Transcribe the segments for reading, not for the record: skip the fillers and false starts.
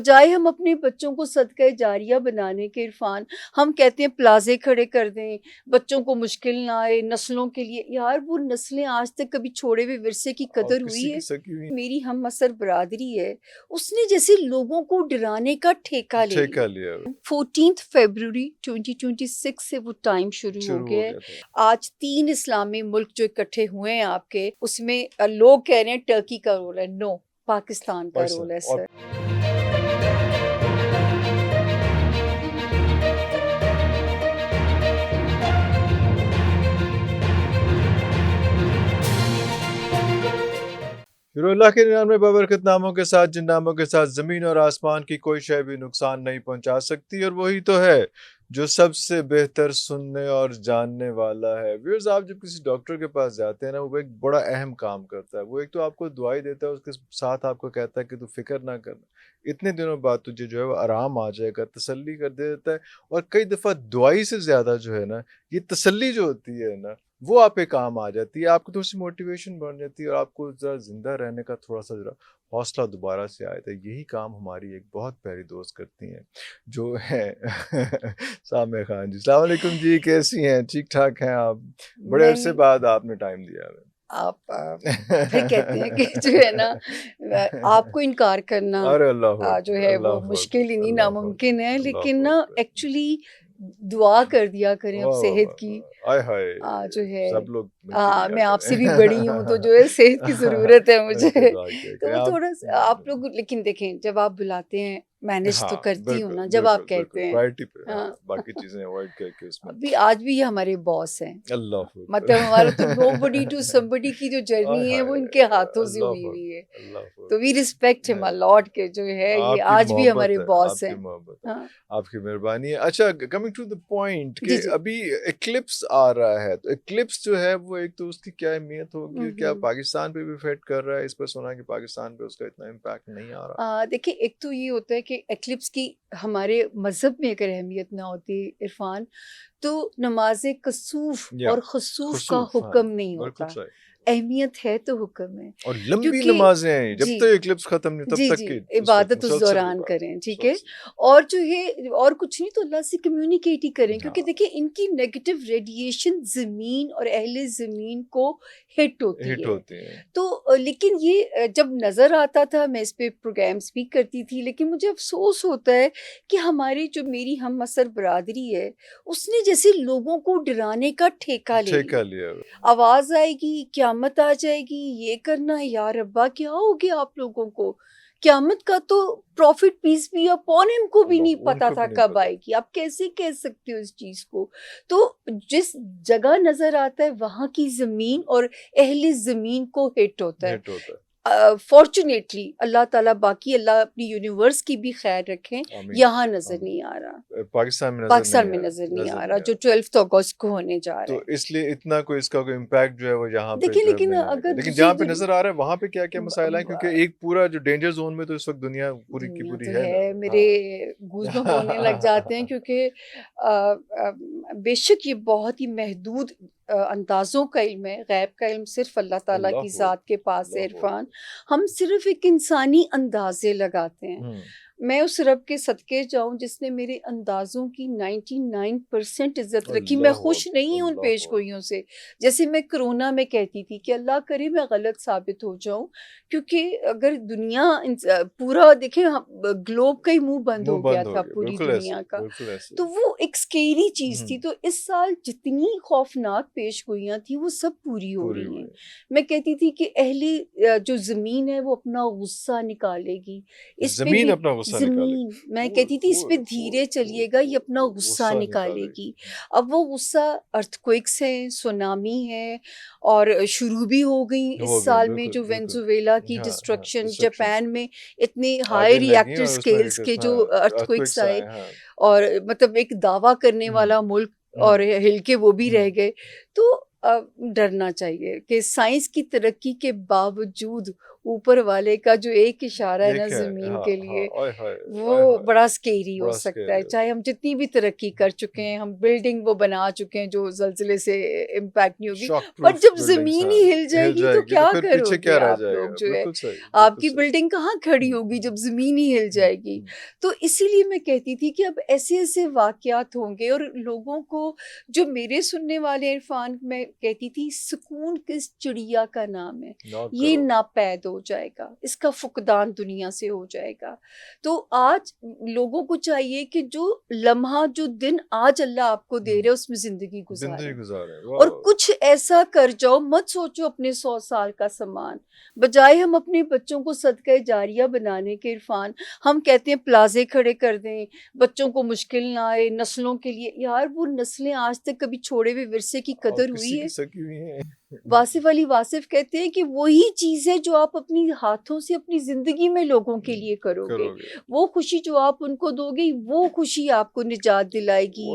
بجائے ہم اپنے بچوں کو صدقہ جاریہ بنانے کے عرفان ہم کہتے ہیں پلازے کھڑے کر دیں، بچوں کو مشکل نہ آئے، نسلوں کے لیے. یار وہ نسلیں آج تک کبھی چھوڑے ہوئے ورثے کی قدر ہوئی ہے؟ میری ہم عصر برادری ہے، اس نے جیسے لوگوں کو ڈرانے کا ٹھیکہ لیا. 14 فیبروری 2026 سے وہ ٹائم شروع ہو گیا ہے. آج 3 اسلامی ملک جو اکٹھے ہوئے ہیں آپ کے، اس میں لوگ کہہ رہے ہیں ٹرکی کا رول ہے. نو، پاکستان کا رول ہے سر. پھر اللہ کے 99 بابرکت ناموں کے ساتھ، جن ناموں کے ساتھ زمین اور آسمان کی کوئی شے بھی نقصان نہیں پہنچا سکتی، اور وہی تو ہے جو سب سے بہتر سننے اور جاننے والا ہے. ویورز، آپ جب کسی ڈاکٹر کے پاس جاتے ہیں نا، وہ ایک بڑا اہم کام کرتا ہے. وہ ایک تو آپ کو دعائی دیتا ہے، اس کے ساتھ آپ کو کہتا ہے کہ تو فکر نہ کرنا، اتنے دنوں بعد تجھے جو ہے وہ آرام آ جائے گا، تسلی کر دیتا ہے. اور کئی دفعہ دعائی سے زیادہ جو ہے نا، یہ تسلی جو ہوتی ہے نا، وہ آپ پہ کام آ جاتی ہے. آپ کو تھوڑی سی موٹیویشن بن جاتی ہے، اور آپ کو ذرا زندہ رہنے کا تھوڑا سا حوصلہ دوبارہ سے آیا تھا. یہی کام ہماری ایک بہت پیاری دوست کرتی ہیں جو ہے سامع خان جی. السلام علیکم جی، کیسی ہیں؟ ٹھیک ٹھاک ہیں آپ؟ بڑے عرصے بعد آپ نے ٹائم دیا ہے. آپ پھر کہتے ہیں کہ جو ہے نا، آپ کو انکار کرنا جو ہے وہ مشکل ہی نہیں، ناممکن ہے. لیکن نا ایکچولی دعا کر دیا کریں اب صحت کی. جو ہے سب لوگ میں آپ سے بھی بڑی ہوں تو جو ہے صحت کی ضرورت ہے مجھے. تو تھوڑا سا آپ لوگ، لیکن دیکھیں جب آپ بلاتے ہیں مینج تو کرتی ہوں نا، جب آپ کہتے ہیں باقی چیزیں اوائڈ کر کے اس میں. ابھی آج بھی یہ ہمارے باس ہیں، اللہ مطلب ہمارا تو نو بڈی ٹو سم بڈی کی جو جرنی ہے وہ ان کے ہاتھوں سے ہوئی ہوئی ہے. تو وی ریسپیکٹ ہم ا لاٹ کے جو ہے یہ آج بھی ہمارے باس ہیں. آپ کی مہربانی ہے. اچھا، کمنگ ٹو دا پوائنٹ کہ ابھی ایکلپس آ رہا ہے، تو ایکلپس جو ہے وہ ایک تو اس کی کیا اہمیت ہوگی؟ کیا پاکستان پہ بھی افیکٹ کر رہا ہے؟ اس پر سنا کہ پاکستان پہ اس کا اتنا امپیکٹ نہیں آ رہا. دیکھیں، ایک تو یہ ہوتا ہے کہ ایکلپس کی ہمارے مذہب میں اگر اہمیت نہ ہوتی عرفان، تو نماز کسوف اور خسوف کا حکم نہیں ہوتا. اہمیت ہے تو حکم ہے. اور لمبی نمازیں ہیں جب تک ایکلپس ختم نہیں تب تک جی عبادت اس دوران کریں، ٹھیک ہے. اور جو ہے اور کچھ نہیں تو اللہ سے کمیونیکیٹ ہی کریں، کیونکہ دیکھیں ان کی نیگیٹو ریڈیشن زمین اور اہل زمین کو ہٹ ہوتی ہے. تو لیکن یہ جب نظر آتا تھا، میں اس پہ پروگرامز بھی کرتی تھی، لیکن مجھے افسوس ہوتا ہے کہ ہماری جو میری ہم عصر برادری ہے، اس نے جیسے لوگوں کو ڈرانے کا ٹھیکہ لیا. آواز آئے گی، قیامت آ جائے گی، یہ کرنا. یا ربا، کیا ہو گیا آپ لوگوں کو؟ قیامت کا تو پروفٹ پیس بھی اپون ہم کو بھی نہیں پتا تھا کب آئے گی. آپ کیسے کہہ سکتے ہو اس چیز کو؟ تو جس جگہ نظر آتا ہے وہاں کی زمین اور اہل زمین کو ہٹ ہوتا ہے. فارچونیٹلی اللہ تعالیٰ باقی اللہ اپنی یونیورس کی بھی خیر رکھیں، یہاں نظر نہیں آ رہا، پاکستان میں نظر نہیں آ رہا جو 12 اگست کو ہونے جا رہا ہے. تو اس لیے اتنا کوئی اس کا کوئی امپیکٹ جو ہے وہ یہاں پہ دیکھیں. لیکن جہاں پہ نظر آ رہا ہے وہاں پہ کیا کیا مسائل ہیں؟ کیونکہ ایک پورا جو ڈینجر زون میں تو اس وقت دنیا پوری کی پوری ہے. میرے گوز بمپ ہونے لگ جاتے ہیں، کیونکہ بے شک یہ بہت ہی محدود اندازوں کا علم ہے. غیب کا علم صرف اللہ تعالیٰ کی ذات کے پاس ہے عرفان. ہم صرف ایک انسانی اندازے لگاتے ہیں. میں اس رب کے صدقے جاؤں جس نے میرے اندازوں کی 99% عزت رکھی. میں خوش نہیں ہوں ان پیش گوئیوں سے. جیسے میں کرونا میں کہتی تھی کہ اللہ کرے میں غلط ثابت ہو جاؤں، کیونکہ اگر دنیا پورا دیکھیں، گلوب کا ہی منہ بند ہو گیا تھا پوری دنیا کا، تو وہ ایک سکیری چیز تھی. تو اس سال جتنی خوفناک پیش گوئیاں تھیں وہ سب پوری ہو رہی ہیں. میں کہتی تھی کہ اہل جو زمین ہے وہ اپنا غصہ نکالے گی. زمین میں کہتی تھی اس پہ دھیرے چلیے گا، یہ اپنا غصہ نکالے گی. اب وہ غصہ ارتھ کوئکس ہے، سونامی ہے، اور شروع بھی ہو گئی اس سال میں. جو وینزویلا کی ڈسٹرکشن، جاپان میں اتنے ہائی ری ایکٹر اسکیلز کے جو ارتھ کوئکس آئے، اور مطلب ایک دعویٰ کرنے والا ملک اور ہل کے وہ بھی رہ گئے. تو ڈرنا چاہیے کہ سائنس کی ترقی کے باوجود اوپر والے کا جو ایک اشارہ ہے نا ایک ہے زمین ہاں کے ہاں لیے اوئے ہوئے وہ اوئے ہوئے بڑا سکیری ہو بڑا سکتا ہے. اسکیری چاہے ہوتا ہم جتنی بھی ترقی کر چکے ہیں, ہم بلڈنگ وہ بنا چکے ہیں جو زلزلے سے امپیکٹ نہیں ہوگی, شاک پر پروف جب بلڈنگس زمین ہاں ہی ہل جائے ہل گی جائے تو گی کیا تو پھر کرو پیچھے گے کیا رہ آپ جائے لوگ گا. جو ہے, بالکل صحیح آپ بالکل کی صحیح. بلڈنگ کہاں کھڑی ہوگی جب زمین ہی ہل جائے گی. تو اسی لیے میں کہتی تھی کہ اب ایسے ایسے واقعات ہوں گے, اور لوگوں کو جو میرے سننے والے عرفان, میں کہتی تھی سکون کس چڑیا کا نام ہے, نہ یہ کرو ناپید ہو جائے گا, اس کا فقدان دنیا سے ہو جائے گا. تو آج لوگوں کو چاہیے کہ جو لمحہ جو دن آج اللہ آپ کو دے رہے اس میں زندگی زندگی گزاریں, گزارے. اور کچھ ایسا کر جاؤ, مت سوچو اپنے 100 سال کا سامان, بجائے ہم اپنے بچوں کو صدقہ جاریہ بنانے کے عرفان ہم کہتے ہیں پلازے کھڑے کر دیں, بچوں کو مشکل نہ آئے, نسلوں کے لیے. یار وہ نسلیں آج تک کبھی چھوڑے ہوئے ورثے کی اور قدر کسی ہوئی کی ہے؟ سکی ہوئی ہیں. واصف علی واصف کہتے ہیں کہ وہی چیز ہے جو آپ اپنی ہاتھوں سے اپنی زندگی میں لوگوں کے لیے کرو گے, وہ خوشی جو آپ ان کو دو گے وہ خوشی آپ کو نجات دلائے گی.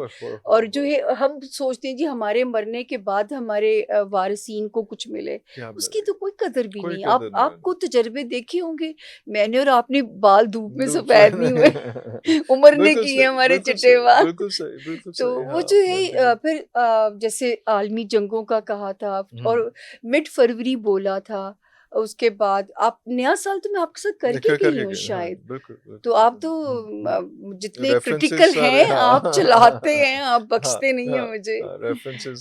اور جو ہے ہم سوچتے ہیں جی ہمارے مرنے کے بعد ہمارے وارثین کو کچھ ملے, اس کی تو کوئی قدر بھی نہیں. آپ کو تجربے دیکھے ہوں گے, میں نے اور آپ نے بال دھوپ میں سفید نہیں ہوئے, عمر نے کی ہے ہمارے چٹے بال. بالکل صحیح بالکل تو صحیح. وہ جو ہے پھر جیسے عالمی جنگوں کا کہا تھا, اور مڈ فروری بولا تھا, اس کے بعد آپ نیا سال تو میں آپ کے ساتھ کر کے گئی ہوں شاید, تو آپ تو جتنے کرٹیکل ہیں آپ چلاتے ہیں, آپ بخشتے نہیں ہیں مجھے.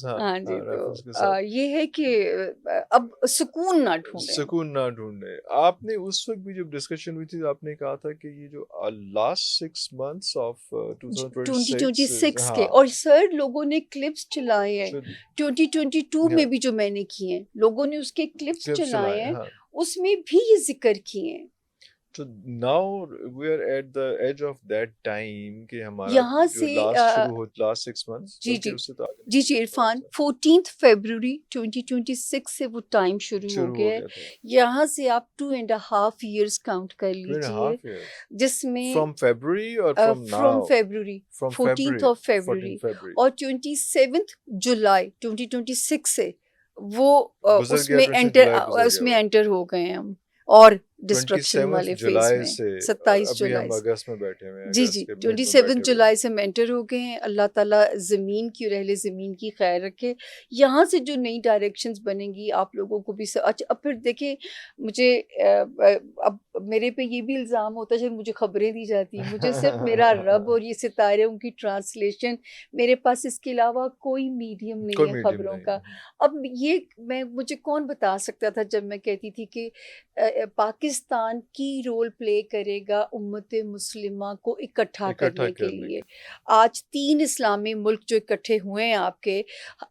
ہاں جی, تو یہ ہے کہ اب سکون نہ ڈھونڈیں, سکون نہ ڈھونڈے. آپ نے اس وقت بھی جب ڈسکشن ہوئی تھی آپ نے کہا تھا کہ یہ جو لاسٹ 6 months آف 2026 کے, اور سر لوگوں نے کلپس چلائے ہیں 2022 میں بھی جو میں نے کیے ہیں, لوگوں نے اس کے کلپس چلائے ہیں, اس میں بھی یہ ذکر کیے ہیں. So now we are at the edge of that time کہ ہمارا یہاں جو سے لاسٹ شروع ہو لاسٹ 6 months جی عرفان 14 فیبروری 2026 سے وہ ٹائم شروع ہو گیا ہے. یہاں سے آپ 2.5 years کاؤنٹ کر لیجیے, جس میں فرام فیبروری اور فرام فیبروری 14 فیبروری اور 27 جولائی 2026 سے وہ اس میں انٹر ہو گئے ہم, اور ڈسٹرکشن والے فیز میں 27 جولائی سے اگست میں بیٹھے ہوئے ہیں. جی 27 جولائی سے مینٹر ہو گئے ہیں. اللہ تعالیٰ زمین کی اور اہل زمین کی خیر رکھے. یہاں سے جو نئی ڈائریکشنز بنیں گی آپ لوگوں کو بھی اچھا. اب پھر دیکھیں مجھے اب میرے پہ یہ بھی الزام ہوتا ہے جب مجھے خبریں دی جاتی ہیں, مجھے صرف میرا رب اور یہ ستارے ان کی ٹرانسلیشن, میرے پاس اس کے علاوہ کوئی میڈیم نہیں ہے خبروں کا. اب یہ مجھے کون بتا سکتا تھا جب میں کہتی تھی کہ پاکستان کی رول پلے کرے گا امت مسلمہ کو اکٹھا کرنے کے لیے. آج 3 اسلامی ملک جو اکٹھے ہوئے ہیں آپ کے,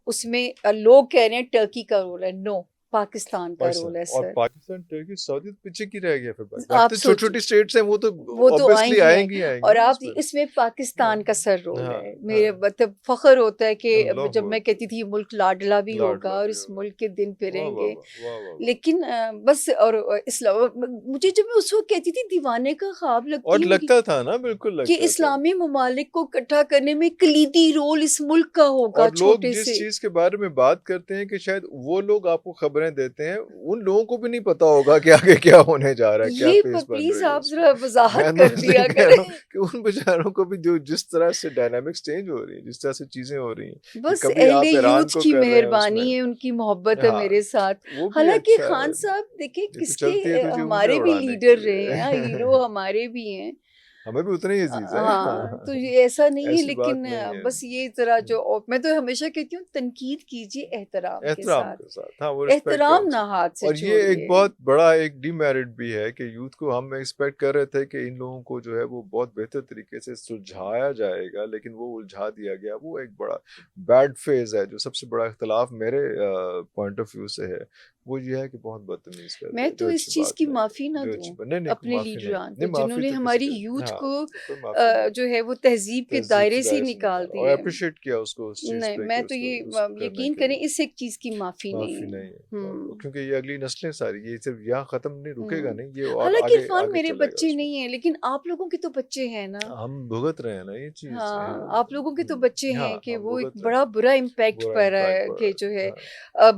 اس میں لوگ کہہ رہے ہیں ٹرکی کا رول ہے, نو, پاکستان کا رول ہے سر. اور پاکستان ٹرکی سعودی پیچھے کی رہ گیا, پھر آپ چھوٹی چھوٹی اسٹیٹس ہیں وہ تو آئیں گی, اور آپ اس میں پاکستان کا سر رول ہے. میرے مطلب فخر ہوتا ہے کہ جب میں کہتی تھی یہ ملک لاڈلا بھی ہوگا اور اس ملک کے دن پھریں گے, لیکن بس. اور اسلام مجھے جب میں اس وقت کہتی تھی دیوانے کا خواب لگتا تھا نا, بالکل کہ اسلامی ممالک کو اکٹھا کرنے میں کلیدی رول اس ملک کا ہوگا. اور لوگ جس چیز کے بارے میں بات کرتے ہیں کہ شاید وہ لوگ آپ کو خبریں دیتے ہیں, ان لوگوں کو بھی نہیں پتا ہوگا کہ آگے کیا ہونے جا رہا ہے. یہ پلیز آپ ذرا وضاحت کر دیا کریں کہ ان بیچاروں کو بھی جو جس طرح سے ڈائنامکس چینج ہو رہی ہیں, جس طرح سے چیزیں ہو رہی ہیں, بس اہل یوتھ کی مہربانی ہے, ان کی محبت ہے میرے ساتھ. حالانکہ خان صاحب دیکھیں کس کے ہمارے بھی لیڈر رہے ہیں, ہیرو ہمارے بھی ہیں, ہمیں بھی اتنے ہی عزیز ہیں. ہاں تو یہ ایسا نہیں ہے, لیکن بس یہ طرح جو میں تو ہمیشہ کہتی ہوں تنقید کیجیے احترام کے ساتھ. ہاں, وہ احترام نہ ہاتھ سے اور یہ ایک بہت بڑا ایک ڈی میرٹ بھی ہے کہ یوتھ کو ہم ایکسپیکٹ کر رہے تھے کہ ان لوگوں کو جو ہے وہ بہت بہتر طریقے سے سلجھایا جائے گا, لیکن وہ الجھا دیا گیا. وہ ایک بڑا بیڈ فیز ہے. جو سب سے بڑا اختلاف میرے پوائنٹ آف ویو سے ہے وہ یہ ہے کہ بہت بدتمیز کرتے ہیں. میں تو اس چیز کی معافی نہ دوں اپنے لیڈران کو, جنہوں نے ہماری یوتھ کو جو ہے وہ تہذیب کے دائرے سے نکال دیا, اور اپریشیٹ کیا اس کو. نہیں, میں تو یہ یقین کریں اس ایک چیز کی معافی نہیں ہے, کیونکہ یہ اگلی نسلیں ساری, یہ صرف یہاں ختم نہیں رکے گا نہیں, یہ اور حالانکہ عرفان میرے بچے نہیں ہیں, لیکن آپ لوگوں کے تو بچے ہیں نا, ہم بھگت رہے ہیں نا یہ چیز. ہاں, آپ لوگوں کے تو بچے ہیں کہ وہ ایک بڑا برا امپیکٹ پڑ رہا ہے کہ جو ہے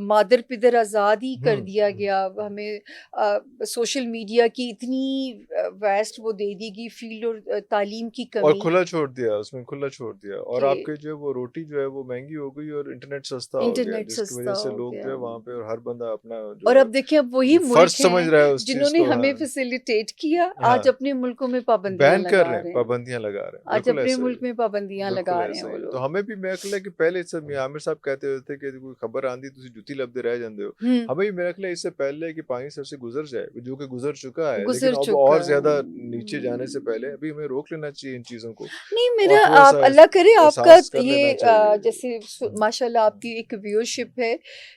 مادر پدر آزادی کر دیا گیا ہمیں سوشل میڈیا کی اتنی ویسٹ وہ دے دی گئی فیلڈ اور تعلیم کی اور کمی کھلا چھوڑ دیا اس میں کھلا چھوڑ دیا اور کہ آپ کے جو ہے وہ روٹی جو ہے وہ مہنگی ہو گئی اور انٹرنیٹ سستا ہو گیا انٹرنیٹ جس کی وجہ سستا سے ہو لوگ جو گیا ہے وہاں پہ اور ہر بندہ اپنا اور جو اب دیکھیں اب وہی فرض ملک سمجھ ہیں رہا ہے اس جنہوں چیز نے کو. ہمیں ہاں فیسیلیٹیٹ کیا ہاں آج اپنے ملکوں میں پابندیاں بین کر لگا رہے ہیں رہے ہیں پابندیاں لگا رہے ہیں آج بالکل اپنے ایسا ہی ملک میں پابندیاں بالکل لگا رہے ہیں ایسا وہ ہی تو لوگ ہمیں بھی میں خیال ہے کہ پہلے سب عامر صاحب کہتے ہوتے تھے کہ کوئی خبر آندی تسی جُتی لبدے رہ جاندے ہو ہمیں بھی میرا خیال ہے اس سے پہلے کہ پانی سر سے گزر جائے جو کہ گزر چکا ہے لیکن گزر اب چکا اور زیادہ ہے نیچے جانے سے پہلے ابھی ہمیں روک لینا چاہیے ان چیزوں کو نہیں اور میرا تھوڑا آپ سا اللہ کرے آپ کا احساس کر لینا یہ چاہیے. جیسے ماشاء اللہ آپ کی ایک ویورشپ ہے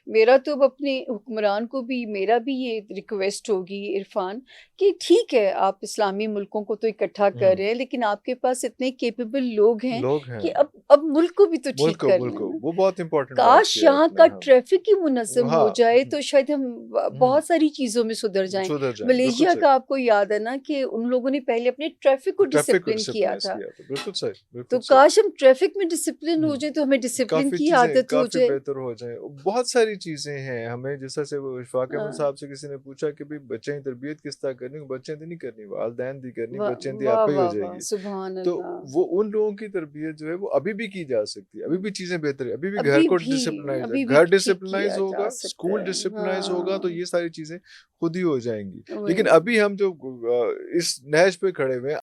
میرا تو اب اپنے حکمران کو بھی میرا بھی یہ ریکویسٹ ہوگی عرفان کہ ٹھیک ہے آپ اسلامی ملکوں کو تو اکٹھا کر رہے ہیں لیکن آپ کے پاس اتنے کیپیبل لوگ ہیں کہ اب ملک کو بھی تو ملک ٹھیک کو کر ملک لیں کو نا. وہ بہت امپورٹنٹ بات کاش کیا یہاں آپ کا نے. ہاں ٹریفک ہی منظم ہو ہاں جائے تو شاید ہم بہت ساری چیزوں میں سدھر جائیں. سدھر جائیں بالکل ملیشیا صحیح کا آپ کو یاد ہے نا کہ ان لوگوں نے پہلے اپنے ٹریفک کو ٹریفک کو ڈسپلن کیا ڈسپلائز تھا کیا تھا بالکل صحیح تو بالکل صحیح. کاش ہم ٹریفک میں ڈسپلن ہو جائیں تو ہمیں ڈسپلن کافی کی چیزیں عادت ہو کافی جائے. بہتر ہو جائیں. بہت ساری چیزیں ہیں ہمیں جیسا سے وہ اشفاق احمد صاحب سے کسی نے پوچھا کہ بھئی بچے کی تربیت کس طرح کرنی بچے دی نہیں کرنی والدین دی کرنی بچے دی واہ آپ ہی ہو واہ جائے واہ گی. سبحان تو اللہ. وہ ان لوگوں کی تربیت جو ہے وہ ابھی بھی کی جا سکتی ہے ابھی بھی چیزیں بہتر ہے ابھی بھی گھر کو ڈسپلنائز ابھی بھی گھر ٹھیک ڈسپلنائز کیا ہوگا جا سکتا اسکول ہے. ڈسپلنائز ہوگا تو ہاں یہ ساری چیزیں خود ہی ہو جائیں گی. وہی. لیکن ابھی ہم جو اس نہج پہ کھڑے ہوئے ہیں